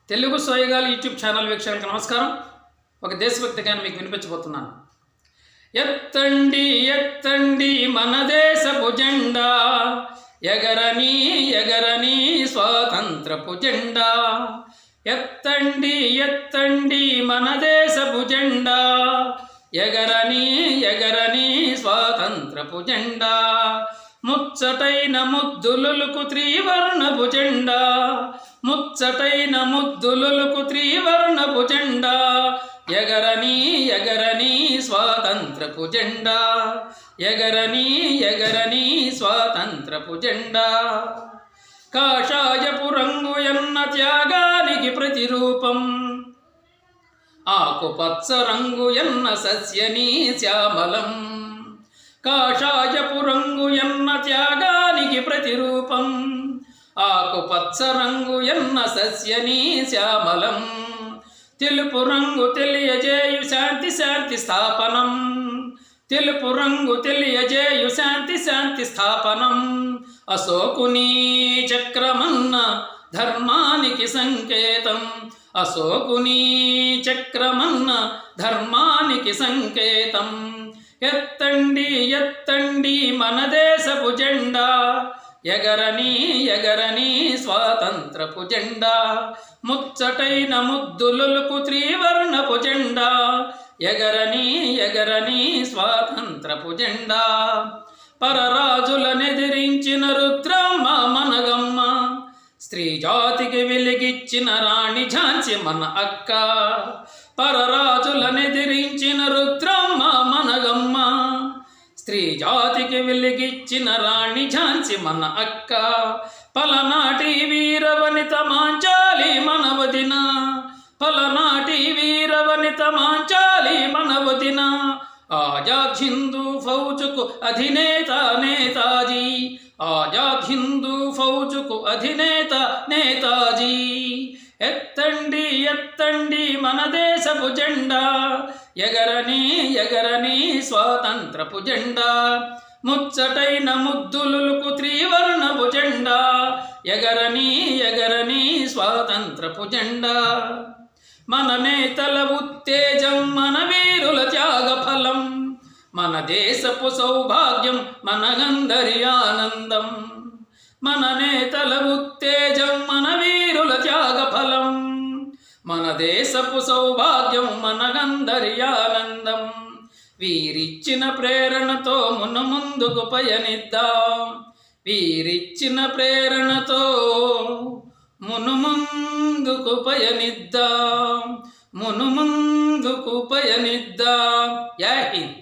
Telugu సోయగాలు YouTube channel వీక్షకులకు నమస్కారం. ఒక దేశభక్తి గానం మీకు వినిపించబోతున్నాను. ఎత్తండి ఎత్తండి మన దేశపు జెండా, ఎగరని ఎగరని స్వాతంత్రపు జెండా. ఎత్తండి ఎత్తండి మన దేశపు జెండా, ఎగరని ఎగరని స్వాతంత్రపు జెండా. ముచ్చటైన ముద్దులుకు త్రివర్ణపు జెండా, ముచ్చటైన ముద్దులుకు త్రివర్ణపు జెండా. ఎగరని ఎగరని స్వాతంత్రపు జెండా, ఎగరని ఎగరని స్వాతంత్రపు జెండా. కాషాయపు రంగు ఎన్న త్యాగానికి ప్రతిరూపం, ఆకుపచ్చ రంగు ఎన్న సస్యని శ్యామలం. కాషాయపు రంగు ఎన్న త్యాగానికి ప్రతిరూపం, ఆకుపచ్చ రంగు ఎన్న సస్యని శ్యామలం. తెలుపు రంగు తెలియజేయు శాంతి శాంతి స్థాపనం, తెలుపు రంగు తెలియజేయు శాంతి శాంతి స్థాపనం. అశోకుని చక్రమన్న ధర్మానికి సంకేతం, అశోకుని చక్రమన్న ధర్మానికి సంకేతం. ఎత్తండి ఎత్తండి మన దేశపు జెండా, ఎగరని ఎగరని స్వాతంత్రపు జెండా. ముచ్చటైన ముద్దులుకు త్రివర్ణపు జెండా, ఎగరని ఎగరని స్వాతంత్రపు జెండా. పరరాజులనెదిరించిన రుద్రమ్మ మనగమ్మ, స్త్రీ జాతికి వెలిగిచ్చిన రాణి ఝాన్సీ మన అక్క. పరరాజులనెదిరించిన రుద్రమ్మ మనగమ్మ, స్త్రీ జాతికి వెలిగిచ్చిన రాణి ఝాన్సీ మన అక్క. పలనాటి వీరవనిత మాంచాలి మన వదిన, పలనాటి వీరవనిత మాంచాలి మన వదిన. ఆజాద్ హిందూ ఫౌజుకు అధినేత నేతాజీ, ఆజాద్ హిందూ ఫౌజుకు అధినేత నేతాజీ. ఎత్తండి ఎత్తండి మన దేశపు జెండా, ఎగరని ఎగరని స్వాతంత్రపు జెండా. ముచ్చటైన ముద్దులుకు త్రివర్ణపు జెండా, ఎగరని ఎగరని స్వాతంత్రపు జెండా. మన నేతల ఉత్తేజం, మన వీరుల త్యాగ ఫలం, మన దేశపు సౌభాగ్యం, మనందరి ఆనందం. మన నేతల ఉత్తేజం, మన వీరుల త్యాగ ఫలం, మన దేశపు సౌభాగ్యం, మనందరి ఆనందం. వీరిచ్చిన ప్రేరణతో మును ముందుకు పయనిద్దాం, వీరిచ్చిన ప్రేరణతో మును ముందుకు పయనిద్దాం, మును ముందుకు పయనిద్దాం. జై హింద్.